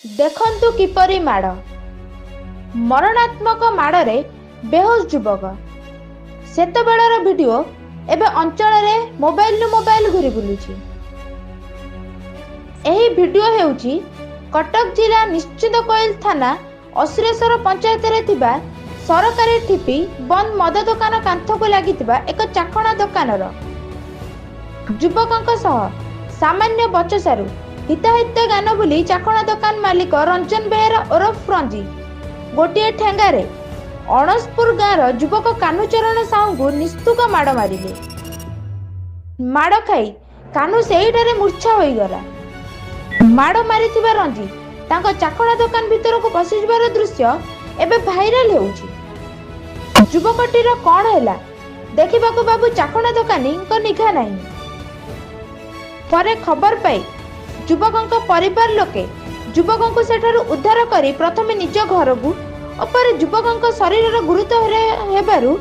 देखंतु किपरि माड़ मरणात्मक माड़े बेहोश युवक सेतबेଳर वीडियो एबे अंचल रे मोबाइल घुरी बुलुछि। एही वीडियो हेउछि कटक जिला निश्चित कोइल थाना अश्रेश्वर पंचायत रे थिबा सरकारी ठिपी बंद मद दुकान कांथ को लागिथिबा एक चाखणा दुकानर युवकंक सह सामान्य बचसारु हिताहित गान बुली चाखणा दुकान मालिक रंजन बेहेरा ओरफ रंजी गोटे ठेंगारे अणसपुर गाँव युवक कानुचरण साहू को निस्तुक माड़ मारिले। माड़ खाई कानु सेहिठारे मूर्छा होई गला। माड़ मारिथिबा रंजी तांको चाखणा दुकान भीतर को पसिजबार दृश्य एबे भाइराल हेउछि। युवकटीर कोन हैला देखिबाकू बाबू चाखणा दुकानी को निघा नाही। परे खबर पाई युवकंक परिवार लोके युवकंकु सेठारु उद्धार करी प्रथमे निज घर को अपर युवकंक शरीर गुरुतर हेबारु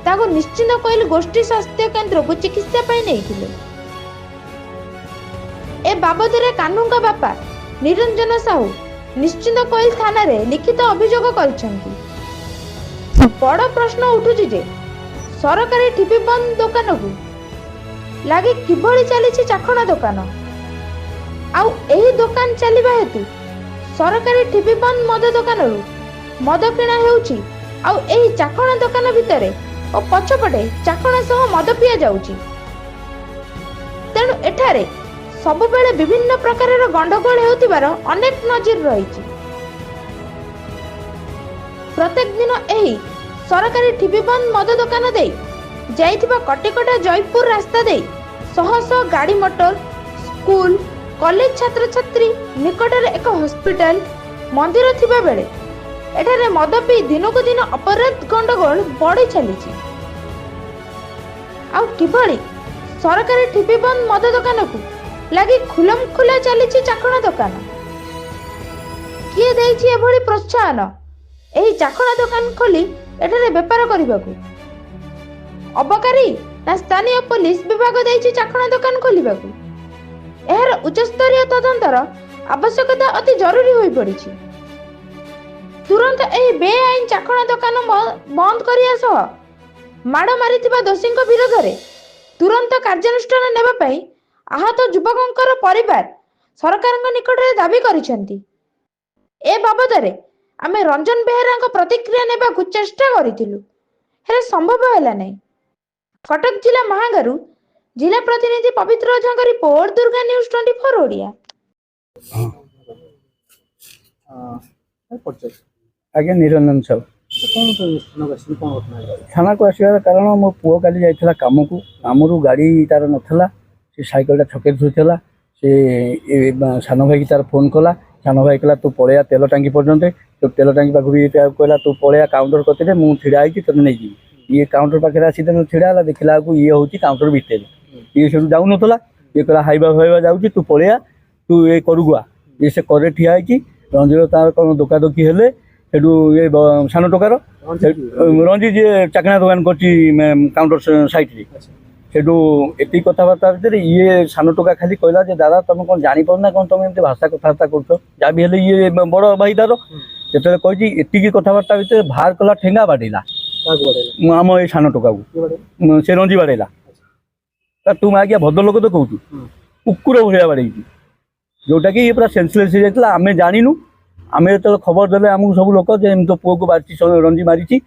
ताको निश्चित कोइल गोष्ठी स्वास्थ्य केंद्र को चिकित्सा पाई नैथिले। ए बाबद रे कानुंका बापा निरंजन साहू निश्चित कोइल थाना रे लिखित अभियोग करिसंती। बड़ प्रश्न उठुछि जे सरकारी ठिपी बंद दुकान को लागे किभଳି चलीछि चाखणा दुकान आउ एही दुकान चलिबा हेतु सरकारी ठिपी बंद मद दुकान मद किणा हेउछि आउ एही चाखणा दुकान भितरे ओ पछपटे चाखणा सह मद पिया जाउछि। तेणु एठारे सबुबेले विभिन्न प्रकारर गंडगोल हेउतिबार अनेक नजिर रहिछि। प्रत्येक दिन एही सरकारी ठिपी बंद मद दुकान दे जाइथिबा कटिकटा जयपुर रास्ता दे शह शह गाड़ी मोटर स्कूल कॉलेज छात्र छात्री निकटरे एक हॉस्पिटल मंदिर थिबा बेले एठारे मद पी दिन को दिन अपराध गंडगोल बढ़ी चलीछि। आउ किभଳି सरकारी ठिपी बंद मद दुकान को लागी खुलम खुला चलीछि चाखणा दुकान किए देइछि एभଳି प्रोत्साहन एही चाखणा दुकान खोली एठारे व्यापार करिबाकू अबकारी ना स्थानीय पुलिस विभाग देइछि चाखणा दुकान खोलिबाकू एहर उच्चस्तरीय तदंतर आवश्यकता अति जरूरी होई पड़िछि। तुरंत एही बेआईन चाखणा दुकान बंद करिया सह माड़ मारिथिबा दोषींक विरोध रे तुरंत कार्यानुष्ठान नेबा पई आहत युवकंकर परिवार सरकारक निकट रे दाबी करिसेंती। ए बाबद रे आमे रंजन बेहेरांक प्रतिक्रिया नेबाकू चेष्टा करिथिलु हेले संभव हैला नै। कटक जिला महागारू जिला प्रतिनिधि पवित्र ओझा का रिपोर्ट दुर्गा न्यूज 24 ओडिया। आज्ञा निरंजन साहू थाना को आसवार कारण मो पुओ काली जाइथिला काम को आमरू गाड़ी तार नथला से साइकल छके धुला से सान भाई की तार फोन कला सान भाई कहला तू पलैया तेल टांगी पर्यंत तो तेल टांगी पाखु कहला तू पलैया काउंटर कते मु ठिड़ा होइछि तते नै जी ये काउंटर पाखे आसी ठिड़ा देखला ये हूँ काउंटर भितर ये सब जाऊ ना ये कहला हाइबा फाइबा जाऊँगी तू पलैया तू ये करुआ ये से करे ठिया रंजीर तार कौन दोकादोकी हेले सेठू ये सान टोकार रंजी जी चाकणा दुकान कर काउंटर साइड सेठू एति कथबार्ता भर ये सान टोका खाली कहला दादा तुम कौन जापर कौन तुम एम भाषा कथबार्ता कर जहाँ भी हेले ये बड़ भाई तार जो कही एति कथबार्ता भर बाहर कला ठेंगा बाड़ेला आम ये सान टोका को से रंजी बाड़ेला तुम आज्ञा भद्रलोक तो कहूँ कुकुर भाया बाड़े जोटा कि ये पूरा सेंसलेस हो जाता आम जानू आम जो खबर देले आमको सब लोग तो पुओ को बारी रंजी मारी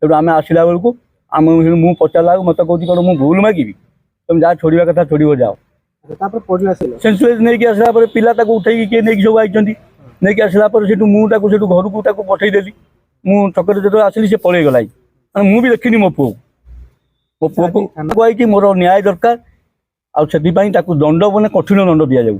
आम आसला बेलू आम मुझे पचारा मत कौन कौन मुझे भूल मागि तुम जहाँ छोड़ा कथा छोड़ जाओ सेंसलेस नहीं आसला पिला उठे किए नहीं सब आई नहीं आसला मुझे घर को पठेदेली मुझे छक जो आसली से पलि गला मुझे देखनी मो पुओ को आई मोर न्याय दरकार आउ से दंड मैंने कठिन दंड दि जाऊ।